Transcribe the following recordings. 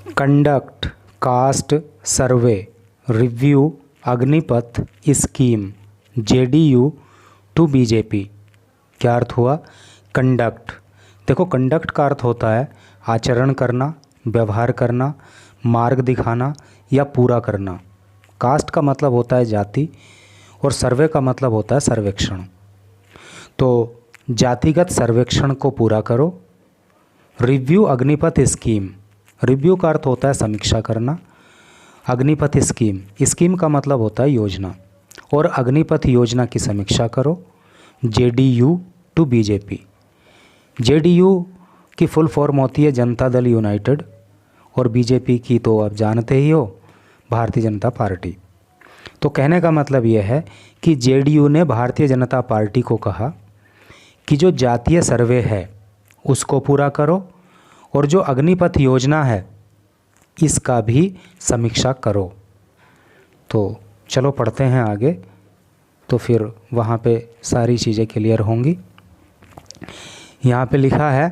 Conduct caste survey review Agnipath scheme JDU to BJP. क्या अर्थ हुआ? कंडक्ट, देखो कंडक्ट का अर्थ होता है आचरण करना, व्यवहार करना, मार्ग दिखाना या पूरा करना। कास्ट का मतलब होता है जाति और सर्वे का मतलब होता है सर्वेक्षण। तो जातिगत सर्वेक्षण को पूरा करो। रिव्यू अग्निपथ स्कीम, रिव्यू का अर्थ होता है समीक्षा करना। अग्निपथ स्कीम, स्कीम का मतलब होता है योजना, और अग्निपथ योजना की समीक्षा करो। जेडीयू टू बीजेपी, जेडीयू की फुल फॉर्म होती है जनता दल यूनाइटेड, और बीजेपी की तो आप जानते ही हो, भारतीय जनता पार्टी। तो कहने का मतलब यह है कि जेडीयू ने भारतीय जनता पार्टी को कहा कि जो जातीय सर्वे है उसको पूरा करो, और जो अग्निपथ योजना है इसका भी समीक्षा करो। तो चलो पढ़ते हैं आगे, तो फिर वहाँ पे सारी चीज़ें क्लियर होंगी। यहाँ पे लिखा है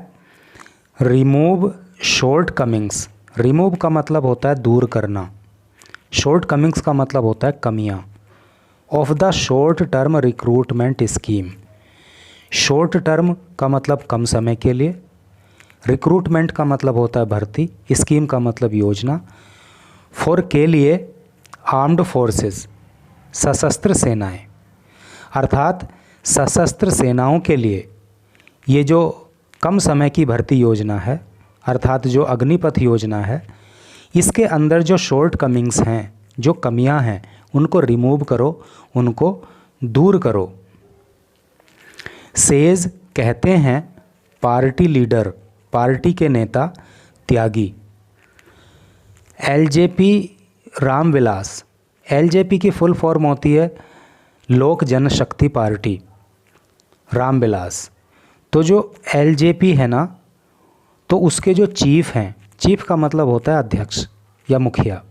रिमूव शॉर्ट कमिंग्स। रिमूव का मतलब होता है दूर करना, शॉर्ट कमिंग्स का मतलब होता है कमियाँ। Of the short term recruitment scheme, short term का मतलब कम समय के लिए, रिक्रूटमेंट का मतलब होता है भर्ती, स्कीम का मतलब योजना, फॉर के लिए आर्म्ड फोर्सेस, सशस्त्र सेनाएं, अर्थात सशस्त्र सेनाओं के लिए ये जो कम समय की भर्ती योजना है, अर्थात जो अग्निपथ योजना है, इसके अंदर जो शॉर्ट कमिंग्स हैं, जो कमियां हैं, उनको रिमूव करो, उनको दूर करो। सेज कहते हैं पार्टी लीडर, पार्टी के नेता त्यागी। एलजेपी रामविलास, एलजेपी की फुल फॉर्म होती है लोक जनशक्ति पार्टी, रामविलास। तो जो एलजेपी है ना, तो उसके जो चीफ हैं, चीफ का मतलब होता है अध्यक्ष या मुखिया,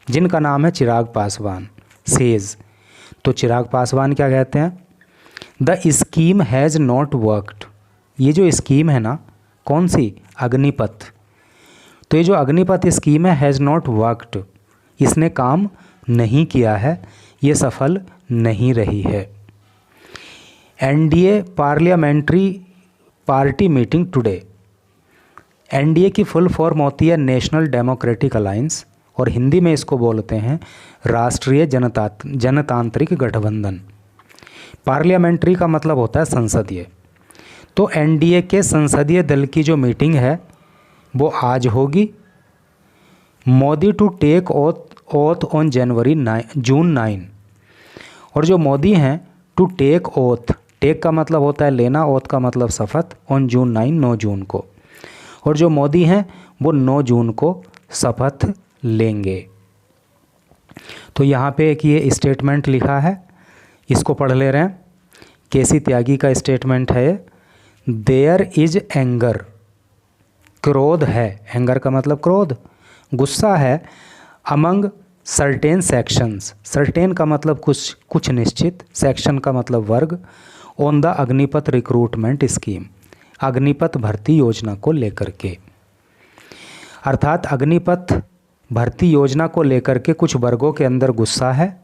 जिनका नाम है चिराग पासवान, सेज। तो चिराग पासवान क्या कहते हैं? The scheme has not worked, ये जो स्कीम है ना, कौन सी? अग्निपथ। तो ये जो अग्निपथ स्कीम है हैज़ नॉट वर्कड, इसने काम नहीं किया है, ये सफल नहीं रही है। NDA parliamentary party meeting today, NDA की फुल फॉर्म होती है नेशनल डेमोक्रेटिक अलायंस, और हिंदी में इसको बोलते हैं राष्ट्रीय जनतांत्रिक गठबंधन। पार्लियामेंट्री का मतलब होता है संसदीय। तो एनडीए के संसदीय दल की जो मीटिंग है वो आज होगी। Modi to take oath on June 9, और जो मोदी हैं टू टेक ओथ, टेक का मतलब होता है लेना, ओथ का मतलब शपथ, ऑन जून 9 9 जून को, और जो मोदी हैं वो 9 जून को शपथ लेंगे। तो यहाँ पे एक ये स्टेटमेंट लिखा है, इसको पढ़ ले रहे हैं। केसी त्यागी का स्टेटमेंट है, देयर इज एंगर, क्रोध है, एंगर का मतलब क्रोध, गुस्सा है, अमंग सर्टेन सेक्शंस, सर्टेन का मतलब कुछ निश्चित, सेक्शन का मतलब वर्ग, on the Agnipath recruitment scheme, Agnipath भर्ती योजना को लेकर के, अर्थात अग्निपथ भर्ती योजना को लेकर के कुछ वर्गों के अंदर गुस्सा है।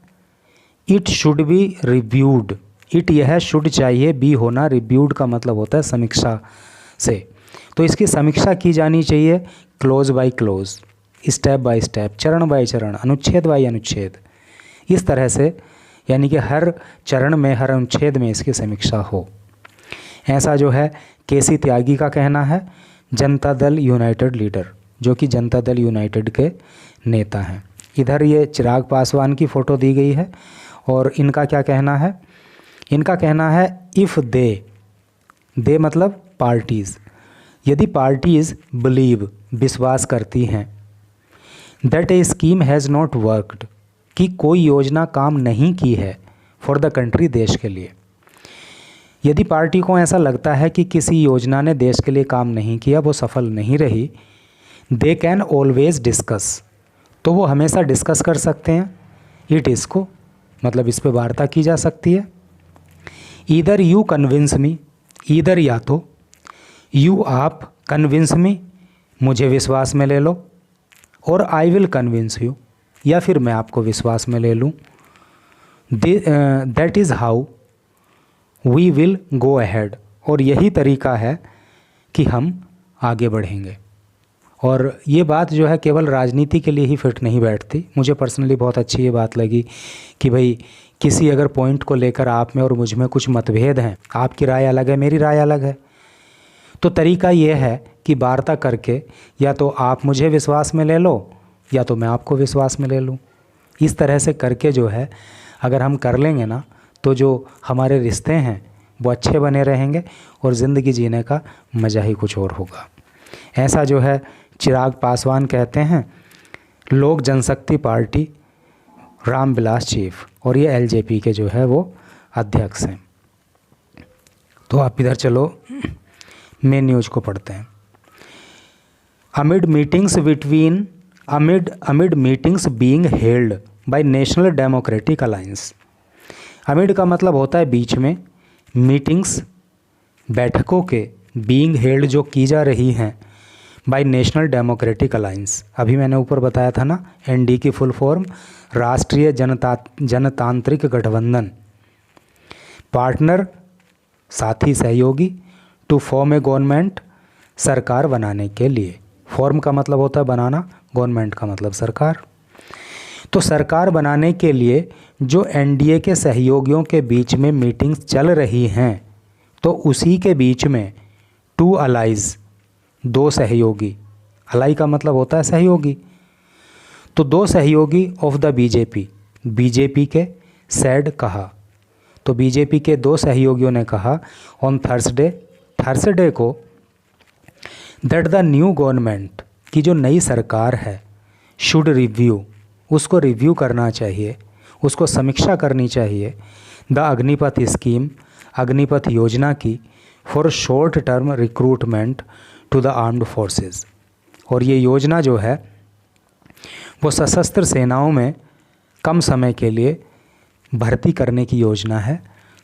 It should be reviewed, it यह शुड चाहिए, बी होना, रिव्यूड का मतलब होता है समीक्षा से, तो इसकी समीक्षा की जानी चाहिए close by close, step by step, चरण बाय चरण, अनुच्छेद बाय अनुच्छेद, इस तरह से, यानी कि हर चरण में, हर अनुच्छेद में इसकी समीक्षा हो। ऐसा जो है केसी त्यागी का कहना है, जनता दल यूनाइटेड लीडर, जो कि जनता दल यूनाइटेड के नेता हैं। इधर ये चिराग पासवान की फ़ोटो दी गई है, और इनका क्या कहना है? इनका कहना है इफ़ दे मतलब पार्टीज़, यदि पार्टीज़ बिलीव, विश्वास करती हैं, that A scheme has not worked, कि कोई योजना काम नहीं की है, फॉर द कंट्री, देश के लिए, यदि पार्टी को ऐसा लगता है कि किसी योजना ने देश के लिए काम नहीं किया, वो सफल नहीं रही, दे कैन ऑलवेज डिस्कस, तो वो हमेशा डिस्कस कर सकते हैं इट, इसको मतलब इस पे वार्ता की जा सकती है। Either you convince me, either या तो, यू आप, कन्विंस मी मुझे विश्वास में ले लो, और आई विल कन्विंस यू, या फिर मैं आपको विश्वास में ले लूँ। That is how we will go ahead, और यही तरीका है कि हम आगे बढ़ेंगे। और ये बात जो है केवल राजनीति के लिए ही फिट नहीं बैठती। मुझे पर्सनली बहुत अच्छी ये बात लगी कि भाई किसी अगर पॉइंट को लेकर आप में और मुझ में कुछ मतभेद हैं, आपकी राय अलग है, मेरी राय अलग है, तो तरीका ये है कि वार्ता करके या तो आप मुझे विश्वास में ले लो या तो मैं आपको विश्वास में ले लूँ। इस तरह से करके जो है अगर हम कर लेंगे ना, तो जो हमारे रिश्ते हैं वो अच्छे बने रहेंगे और ज़िंदगी जीने का मज़ा ही कुछ और होगा। ऐसा जो है चिराग पासवान कहते हैं, लोक जनशक्ति पार्टी, रामविलास चीफ, और ये एलजेपी के जो है वो अध्यक्ष हैं। तो आप इधर चलो मेन न्यूज़ को पढ़ते हैं। Amid meetings being held by national democratic alliance. Amid का मतलब होता है बीच में, मीटिंग्स बैठकों के, बीइंग हेल्ड जो की जा रही हैं, बाय नेशनल डेमोक्रेटिक अलायंस। अभी मैंने ऊपर बताया था ना, एनडी की फुल फॉर्म राष्ट्रीय जनतांत्रिक गठबंधन, पार्टनर साथी सहयोगी, टू फॉर्म ए गवर्नमेंट सरकार बनाने के लिए। फॉर्म का मतलब होता है बनाना, गवर्नमेंट का मतलब सरकार। तो सरकार बनाने के लिए जो एनडीए के सहयोगियों के बीच में मीटिंग्स चल रही हैं, तो उसी के बीच में टू अलाइज, दो सहयोगी, अलाई का मतलब होता है सहयोगी, तो दो सहयोगी ऑफ द बीजेपी, बीजेपी के सैड कहा, तो बीजेपी के दो सहयोगियों ने कहा ऑन थर्सडे को दैट द न्यू गवर्नमेंट, की जो नई सरकार है, शुड रिव्यू, उसको रिव्यू करना चाहिए, उसको समीक्षा करनी चाहिए, द अग्निपथ स्कीम, अग्निपथ योजना की, for short term recruitment to the armed forces. और ये योजना जो है वो सशस्त्र सेनाओं में कम समय के लिए भर्ती करने की योजना है,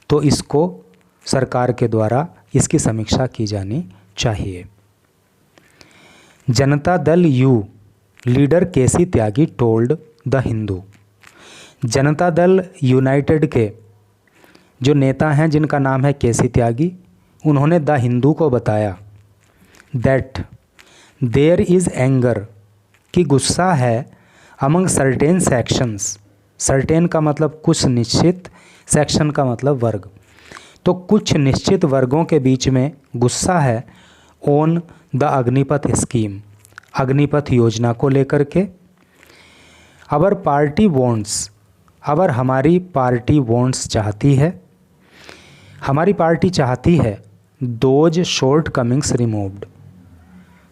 तो इसको सरकार के द्वारा इसकी समीक्षा की जानी चाहिए। Janata Dal U leader KC Tyagi told the Hindu. Janata Dal United के जो नेता हैं जिनका नाम है केसी त्यागी, उन्होंने द हिंदू को बताया दैट देयर इज़ एंगर, कि गुस्सा है, अमंग सर्टेन सेक्शंस, सर्टेन का मतलब कुछ निश्चित, सेक्शन का मतलब वर्ग, तो कुछ निश्चित वर्गों के बीच में गुस्सा है on the Agnipath scheme, Agnipath योजना को लेकर के। अवर पार्टी वॉन्ट्स, अवर हमारी पार्टी वॉन्ट्स चाहती है, हमारी पार्टी चाहती है those shortcomings removed,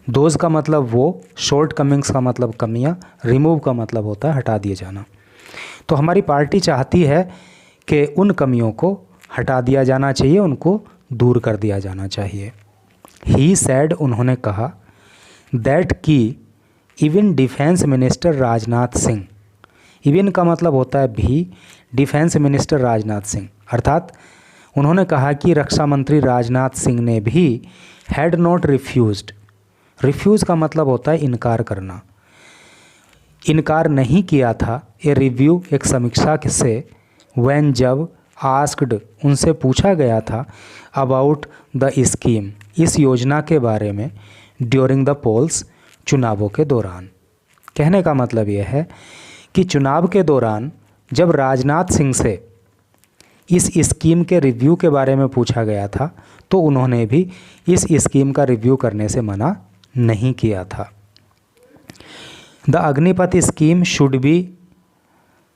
those का मतलब वो, शॉर्ट कमिंग्स का मतलब कमियां, रिमूव का मतलब होता है हटा दिए जाना। तो हमारी पार्टी चाहती है कि उन कमियों को हटा दिया जाना चाहिए, उनको दूर कर दिया जाना चाहिए। ही सैड, उन्होंने कहा, दैट की even defence minister Rajnath Singh, even का मतलब होता है भी, डिफेंस मिनिस्टर राजनाथ सिंह, अर्थात उन्होंने कहा कि रक्षा मंत्री राजनाथ सिंह ने भी हैड नॉट रिफ्यूज्ड, रिफ्यूज़ का मतलब होता है इनकार करना, इनकार नहीं किया था, ए रिव्यू, एक समीक्षा से, व्हेन जब, आस्क्ड, उनसे पूछा गया था, अबाउट द स्कीम, इस योजना के बारे में, ड्यूरिंग द पोल्स, चुनावों के दौरान। कहने का मतलब यह है कि चुनाव के दौरान जब राजनाथ सिंह से इस स्कीम के रिव्यू के बारे में पूछा गया था, तो उन्होंने भी इस स्कीम का रिव्यू करने से मना नहीं किया था। The Agnipath scheme should be,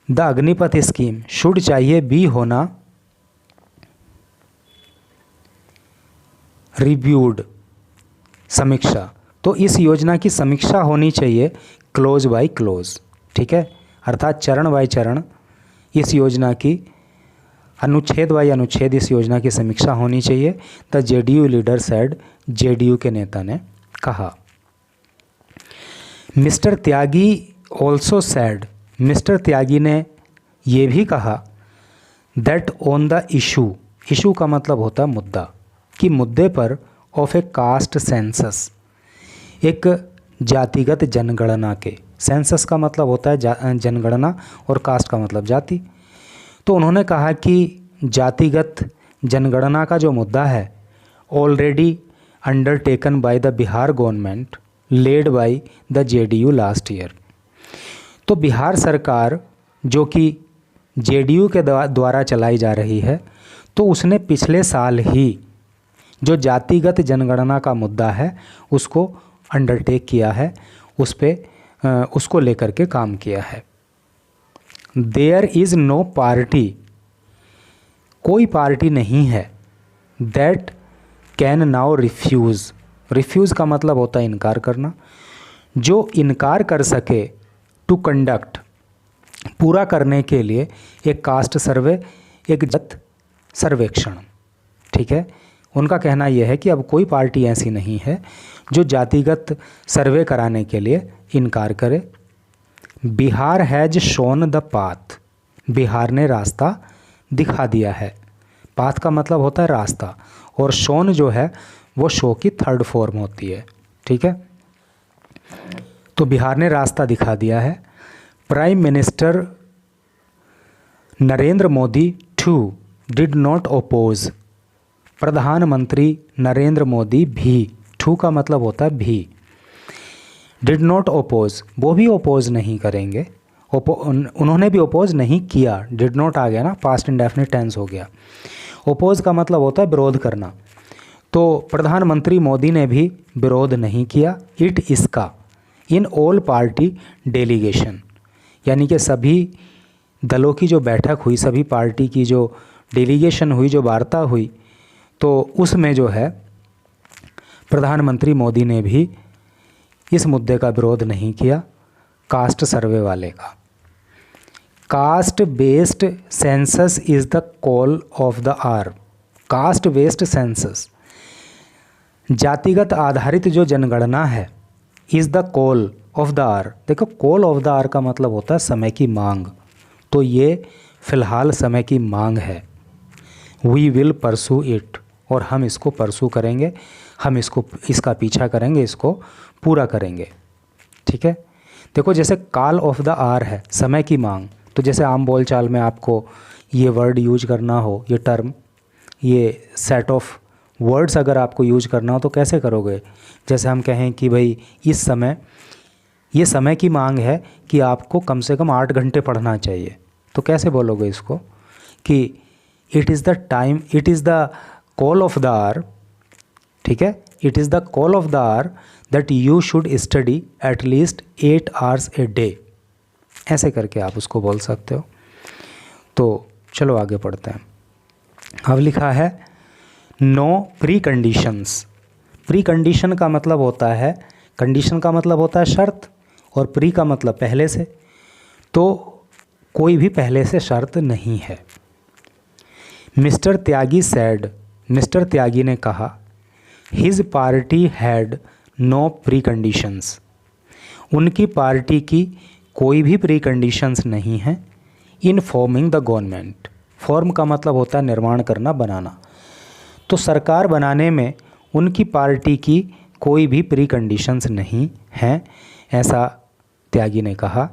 the Agnipath scheme should चाहिए बी होना, रिव्यूड समीक्षा, तो इस योजना की समीक्षा होनी चाहिए क्लोज बाय क्लोज, ठीक है, अर्थात चरण बाय चरण इस योजना की, अनुच्छेद बाय अनुच्छेद इस योजना की समीक्षा होनी चाहिए। The JDU leader said, JDU के नेता ने कहा। मिस्टर त्यागी ऑल्सो सैड, मिस्टर त्यागी ने ये भी कहा, that on the issue, issue का मतलब होता है मुद्दा, कि मुद्दे पर ऑफ ए कास्ट सेंसस, एक जातिगत जनगणना के, सेंसस का मतलब होता है जनगणना और कास्ट का मतलब जाति। तो उन्होंने कहा कि जातिगत जनगणना का जो मुद्दा है already undertaken by the Bihar government led by the JDU last year. तो बिहार सरकार जो कि जेडीयू के द्वारा चलाई जा रही है, तो उसने पिछले साल ही जो जातिगत जनगणना का मुद्दा है उसको अंडरटेक किया है, उसको लेकर के काम किया है। देयर इज़ नो पार्टी, कोई पार्टी नहीं है, that can now refuse, refuse का मतलब होता है इनकार करना, जो इनकार कर सके टू कंडक्ट, पूरा करने के लिए एक कास्ट सर्वे, एक जात सर्वेक्षण। ठीक है, उनका कहना यह है कि अब कोई पार्टी ऐसी नहीं है जो जातिगत सर्वे कराने के लिए इनकार करे। Bihar has shown the path, Bihar ने रास्ता दिखा दिया है। पाथ का मतलब होता है रास्ता, और शोन जो है वो शो की थर्ड फॉर्म होती है। ठीक है, तो बिहार ने रास्ता दिखा दिया है। Prime minister Narendra Modi too did not oppose, प्रधानमंत्री नरेंद्र मोदी भी, टू का मतलब होता है भी, डिड नॉट ओपोज, वो भी ओपोज नहीं करेंगे, उन्होंने भी ओपोज नहीं किया। डिड नॉट आ गया ना, पास्ट इंडेफिनिट टेंस हो गया। ओपोज का मतलब होता है विरोध करना, तो प्रधानमंत्री मोदी ने भी विरोध नहीं किया। इट इसका इन ऑल पार्टी डेलीगेशन, यानी कि सभी दलों की जो बैठक हुई, सभी पार्टी की जो डेलीगेशन हुई, जो वार्ता हुई, तो उसमें जो है प्रधानमंत्री मोदी ने भी इस मुद्दे का विरोध नहीं किया, कास्ट सर्वे वाले का। Caste based census is the call of the hour, caste based census, जातिगत आधारित जो जनगणना है, is the call of the hour. देखो, कॉल ऑफ द आर का मतलब होता है समय की मांग, तो ये फ़िलहाल समय की मांग है। वी विल परसू इट, और हम इसको परसू करेंगे, हम इसका पीछा करेंगे, इसको पूरा करेंगे। ठीक है, देखो जैसे कॉल ऑफ द आर है समय की मांग, तो जैसे आम बोलचाल में आपको ये वर्ड यूज करना हो, ये टर्म, ये सेट ऑफ वर्ड्स अगर आपको यूज करना हो तो कैसे करोगे? जैसे हम कहें कि भाई इस समय, ये समय की मांग है कि आपको कम से कम 8 घंटे पढ़ना चाहिए, तो कैसे बोलोगे इसको कि it is the time, it is the call of the hour. ठीक है, it is the call of the hour that you should study at least 8 hours a day, ऐसे करके आप उसको बोल सकते हो। तो चलो आगे पढ़ते हैं। अब लिखा है no preconditions. Precondition का मतलब होता है, कंडीशन का मतलब होता है शर्त, और प्री का मतलब पहले से, तो कोई भी पहले से शर्त नहीं है। Mister Tyagi said, mister Tyagi ने कहा, his party had no preconditions, उनकी पार्टी की कोई भी प्री कंडीशंस नहीं हैं in forming the government. Form का मतलब होता है निर्माण करना, बनाना, तो सरकार बनाने में उनकी पार्टी की कोई भी प्री कंडीशंस नहीं हैं, ऐसा त्यागी ने कहा।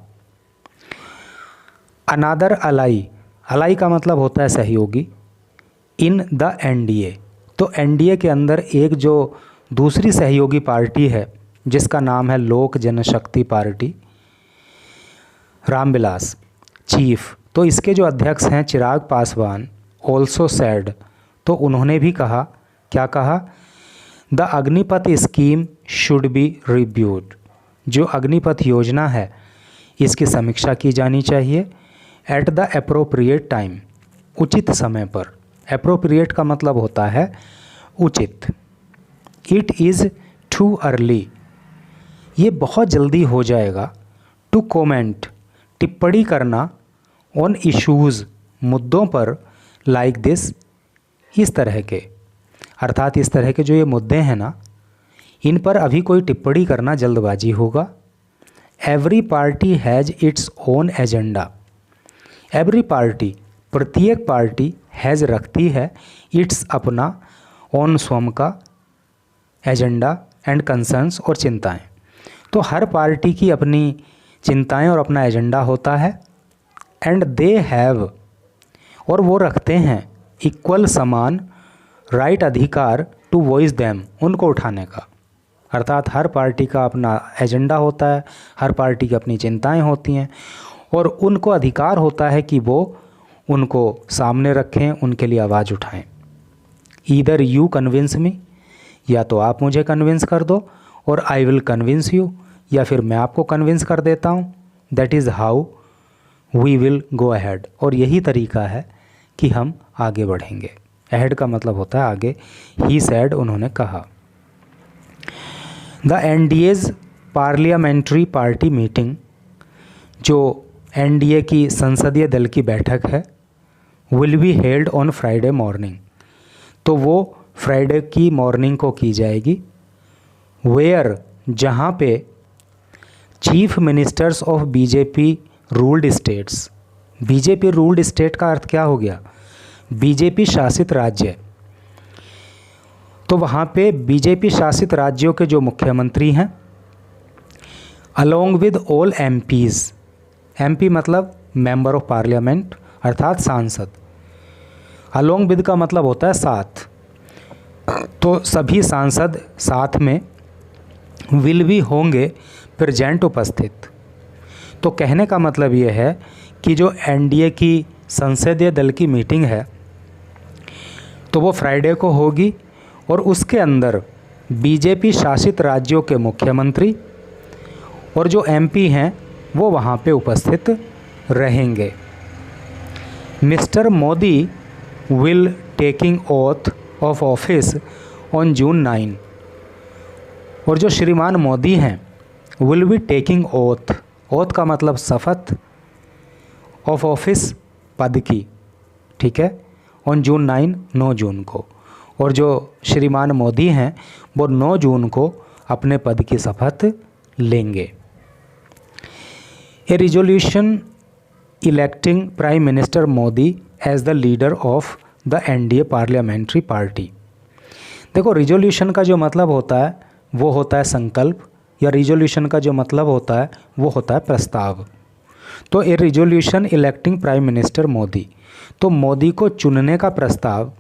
अनादर अलाई, अलाई का मतलब होता है सहयोगी, इन द एनडीए, तो एनडीए के अंदर एक जो दूसरी सहयोगी पार्टी है जिसका नाम है लोक जनशक्ति पार्टी, रामविलास चीफ, तो इसके जो अध्यक्ष हैं चिराग पासवान ऑल्सो सैड, तो उन्होंने भी कहा, क्या कहा? The Agnipath scheme should be reviewed, जो अग्निपथ योजना है इसकी समीक्षा की जानी चाहिए। एट द एप्रोप्रिएट टाइम, उचित समय पर। एप्रोप्रिएट का मतलब होता है उचित। इट इज़ टू अर्ली, ये बहुत जल्दी हो जाएगा। टू कमेंट, टिप्पणी करना, ऑन इश्यूज़, मुद्दों पर, लाइक दिस, इस तरह के, अर्थात इस तरह के जो ये मुद्दे हैं ना, इन पर अभी कोई टिप्पणी करना जल्दबाजी होगा। Every party has its own agenda, every party, प्रत्येक पार्टी, हैज़ रखती है, इट्स अपना, ओन स्वयं का, एजेंडा एंड कंसर्न्स और चिंताएं, तो हर पार्टी की अपनी चिंताएं और अपना एजेंडा होता है। एंड दे हैव, और वो रखते हैं इक्वल समान राइट अधिकार टू वॉइस देम, उनको उठाने का। अर्थात हर पार्टी का अपना एजेंडा होता है, हर पार्टी की अपनी चिंताएं होती हैं और उनको अधिकार होता है कि वो उनको सामने रखें, उनके लिए आवाज़ उठाएं। ईदर यू कन्विंस मी, या तो आप मुझे कन्विंस कर दो, और आई विल कन्विंस यू, या फिर मैं आपको कन्विंस कर देता हूँ। That is how we will go ahead, और यही तरीका है कि हम आगे बढ़ेंगे। अहेड का मतलब होता है आगे। ही सैड, उन्होंने कहा। द एनडीएज पार्लियामेंट्री पार्टी मीटिंग, जो एनडीए की संसदीय दल की बैठक है, will be held on Friday morning, तो वो फ्राइडे की मॉर्निंग को की जाएगी। वेयर, जहाँ पे chief ministers of BJP ruled states, BJP ruled state का अर्थ क्या हो गया? बीजेपी शासित राज्य। तो वहाँ पे बीजेपी शासित राज्यों के जो मुख्यमंत्री हैं, along with all MPs, MP मतलब मेंबर ऑफ पार्लियामेंट अर्थात सांसद, अलोंग विद का मतलब होता है साथ, तो सभी सांसद साथ में, विल भी होंगे प्रेजेंट उपस्थित। तो कहने का मतलब ये है कि जो एनडीए की संसदीय दल की मीटिंग है तो वो फ्राइडे को होगी और उसके अंदर बीजेपी शासित राज्यों के मुख्यमंत्री और जो एमपी हैं वो वहाँ पे उपस्थित रहेंगे। Mister Modi will taking oath of office on June 9, और जो श्रीमान मोदी हैं will be taking oath, oath का मतलब शपथ, ऑफ ऑफिस पद की, ठीक है, ऑन जून 9, 9 जून को। और जो श्रीमान मोदी हैं वो 9 जून को अपने पद की शपथ लेंगे। A resolution electing prime minister Modi as the leader of the NDA parliamentary party. देखो, रिजोल्यूशन का जो मतलब होता है वो होता है संकल्प, या रिजोल्यूशन का जो मतलब होता है वो होता है प्रस्ताव। तो a resolution electing prime minister Modi, तो मोदी को चुनने का प्रस्ताव,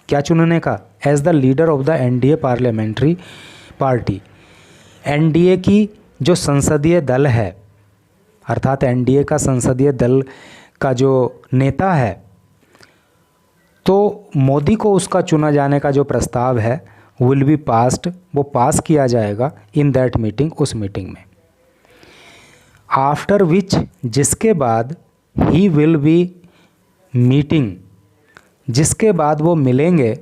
क्या चुनने का? As the leader of the NDA parliamentary party. NDA की जो संसदीय दल है, अर्थात एनडीए का संसदीय दल का जो नेता है, तो मोदी को उसका चुना जाने का जो प्रस्ताव है विल बी पास्ड, वो पास किया जाएगा इन दैट मीटिंग, उस मीटिंग में। आफ्टर विच, जिसके बाद, ही विल बी मीटिंग, जिसके बाद वो मिलेंगे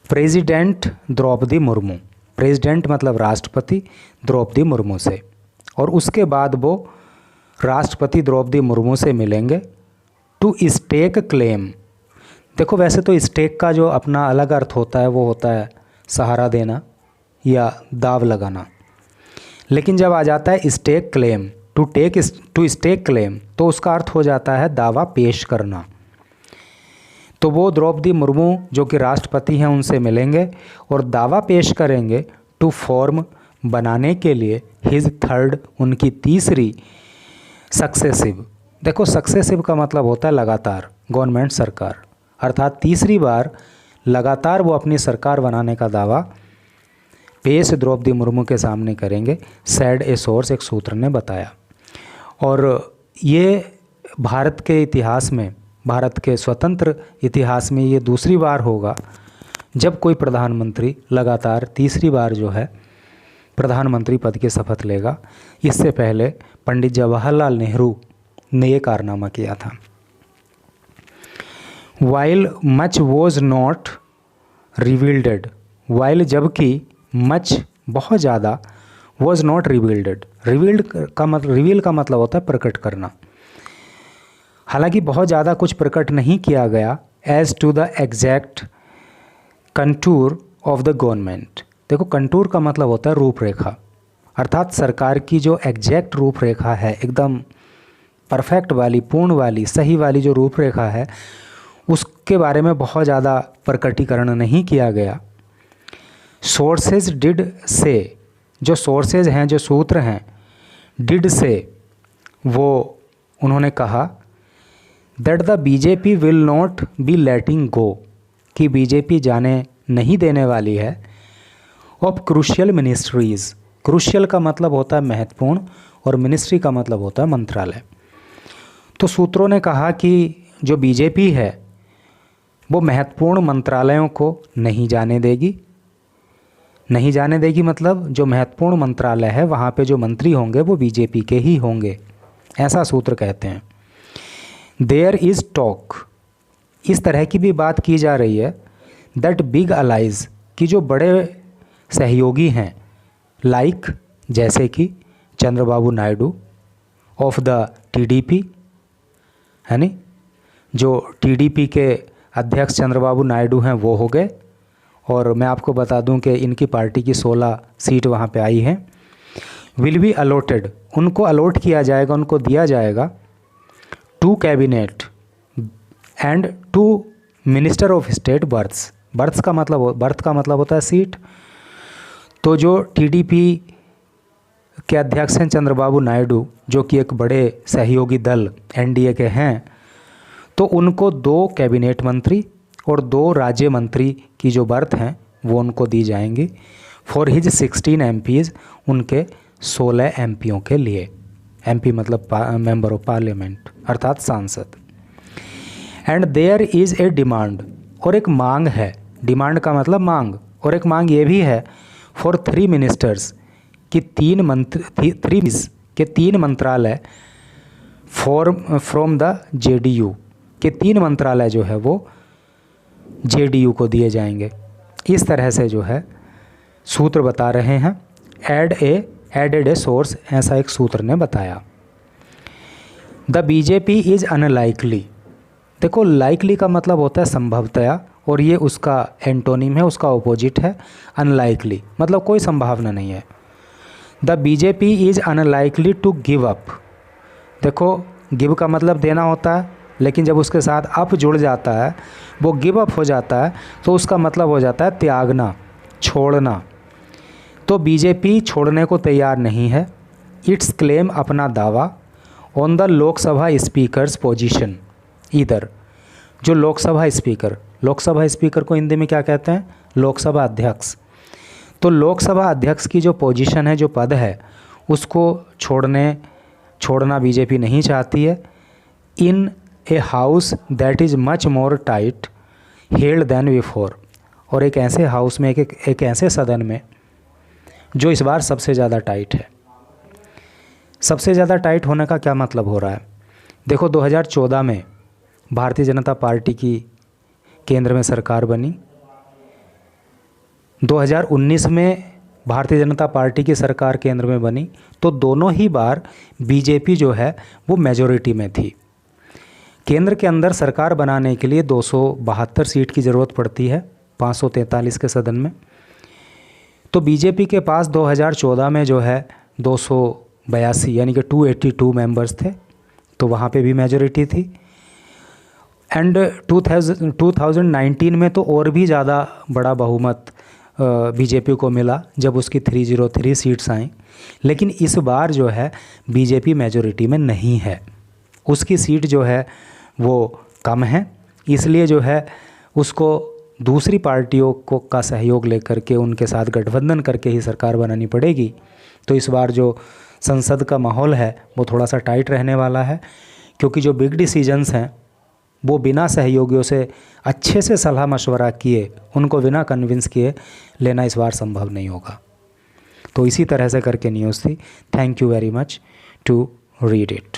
प्रेसिडेंट द्रौपदी मुर्मू, प्रेसिडेंट मतलब राष्ट्रपति, द्रौपदी मुर्मू से, और उसके बाद वो राष्ट्रपति द्रौपदी मुर्मू से मिलेंगे टू स्टेक क्लेम। देखो, वैसे तो स्टेक का जो अपना अलग अर्थ होता है वो होता है सहारा देना या दाव लगाना, लेकिन जब आ जाता है stake claim, to stake claim, तो उसका अर्थ हो जाता है दावा पेश करना। तो वो द्रौपदी मुर्मू जो कि राष्ट्रपति हैं उनसे मिलेंगे और दावा पेश करेंगे टू फॉर्म, बनाने के लिए, हिज थर्ड, उनकी तीसरी सक्सेसिव। देखो, सक्सेसिव का मतलब होता है लगातार, गवर्नमेंट सरकार, अर्थात तीसरी बार लगातार वो अपनी सरकार बनाने का दावा पेश द्रौपदी मुर्मू के सामने करेंगे, सैड ए सोर्स, एक सूत्र ने बताया। और ये भारत के इतिहास में, भारत के स्वतंत्र इतिहास में ये दूसरी बार होगा जब कोई प्रधानमंत्री लगातार तीसरी बार जो है प्रधानमंत्री पद की शपथ लेगा। इससे पहले पंडित जवाहरलाल नेहरू ने ये कारनामा किया था। While much was not revealed, while जबकि, मच बहुत ज़्यादा, वॉज नॉट रिवील्डेड, रिवील्ड का मतलब, रिवील का मतलब होता है प्रकट करना, हालांकि बहुत ज़्यादा कुछ प्रकट नहीं किया गया, as to the exact contour of the government. देखो, कंटूर का मतलब होता है रूपरेखा, अर्थात सरकार की जो एग्जैक्ट रूपरेखा है, एकदम परफेक्ट वाली, पूर्ण वाली, सही वाली जो रूपरेखा है, उसके बारे में बहुत ज़्यादा प्रकटीकरण नहीं किया गया। सोर्सेज डिड से, जो सोर्सेज हैं, जो सूत्र हैं, डिड से वो उन्होंने कहा that the BJP will not be letting go, कि बीजेपी जाने नहीं देने वाली है, ऑफ क्रूशियल मिनिस्ट्रीज़। क्रूशियल का मतलब होता है महत्वपूर्ण और मिनिस्ट्री का मतलब होता है मंत्रालय। तो सूत्रों ने कहा कि जो बीजेपी है वो महत्वपूर्ण मंत्रालयों को नहीं जाने देगी। नहीं जाने देगी मतलब जो महत्वपूर्ण मंत्रालय है वहाँ पे जो मंत्री होंगे वो बीजेपी के ही होंगे, ऐसा सूत्र कहते हैं। देयर इज़ टॉक, इस तरह की भी बात की जा रही है, दैट बिग अलाइज, कि जो बड़े सहयोगी हैं, लाइक जैसे कि Chandrababu Naidu of the TDP, है नी, जो टीडीपी के अध्यक्ष चंद्रबाबू नायडू हैं वो हो गए। और मैं आपको बता दूं कि इनकी पार्टी की 16 सीट वहाँ पे आई हैं। विल बी अलॉटेड, उनको अलॉट किया जाएगा, उनको दिया जाएगा 2 cabinet and 2 minister of state berths. Berth का मतलब होता है सीट। तो जो टीडीपी के अध्यक्ष हैं चंद्रबाबू नायडू, जो कि एक बड़े सहयोगी दल एनडीए के हैं, तो उनको 2 कैबिनेट मंत्री और 2 राज्य मंत्री की जो बर्थ हैं वो उनको दी जाएंगी। फॉर हिज 16 एमपीज़, उनके 16 एमपीओं के लिए। एमपी मतलब मेंबर ऑफ पार्लियामेंट अर्थात सांसद। And there is a demand, और एक मांग है। डिमांड का मतलब मांग, और एक मांग ये भी है फॉर 3 मिनिस्टर्स, कि 3 मंत्रालय फ्रॉम द जेडीयू, के 3 मंत्रालय जो है वो जेडीयू को दिए जाएंगे। इस तरह से जो है सूत्र बता रहे हैं। एडेड ए सोर्स, ऐसा एक सूत्र ने बताया। द बीजेपी इज़ अनलाइकली, देखो लाइकली का मतलब होता है संभवतया, और ये उसका एंटोनिम है, उसका ऑपोजिट है अनलाइकली, मतलब कोई संभावना नहीं है। The BJP is unlikely to give up, देखो गिव का मतलब देना होता है, लेकिन जब उसके साथ अप जुड़ जाता है, वो गिव अप हो जाता है, तो उसका मतलब हो जाता है त्यागना, छोड़ना। तो बीजेपी छोड़ने को तैयार नहीं है। इट्स क्लेम, अपना दावा, on the Lok Sabha speakers position, इधर जो लोकसभा स्पीकर को हिंदी में क्या कहते हैं, लोकसभा अध्यक्ष। तो लोकसभा अध्यक्ष की जो पोजीशन है, जो पद है, उसको छोड़ना बीजेपी नहीं चाहती है। In a house that is much more tight held than before, और एक ऐसे हाउस में, एक ऐसे सदन में जो इस बार सबसे ज़्यादा टाइट है। सबसे ज़्यादा टाइट होने का क्या मतलब हो रहा है, देखो 2014 में भारतीय जनता पार्टी की केंद्र में सरकार बनी, 2019 में भारतीय जनता पार्टी की सरकार केंद्र में बनी, तो दोनों ही बार बीजेपी जो है वो मेजॉरिटी में थी। केंद्र के अंदर सरकार बनाने के लिए 272 सीट की ज़रूरत पड़ती है 543 के सदन में। तो बीजेपी के पास 2014 में जो है 282 यानी कि 282 मेंबर्स थे, तो वहाँ पे भी मेजॉरिटी थी। एंड 2019 में तो और भी ज़्यादा बड़ा बहुमत बीजेपी को मिला जब उसकी 303 सीट्स आईं। लेकिन इस बार जो है बीजेपी मेजॉरिटी में नहीं है, उसकी सीट जो है वो कम है, इसलिए जो है उसको दूसरी पार्टियों को का सहयोग लेकर के उनके साथ गठबंधन करके ही सरकार बनानी पड़ेगी। तो इस बार जो संसद का माहौल है वो थोड़ा सा टाइट रहने वाला है, क्योंकि जो बिग डिसीजंस हैं वो बिना सहयोगियों से अच्छे से सलाह मशवरा किए, उनको बिना कन्विंस किए लेना इस बार संभव नहीं होगा। तो इसी तरह से करके न्यूज़ थी। Thank you very much to read it.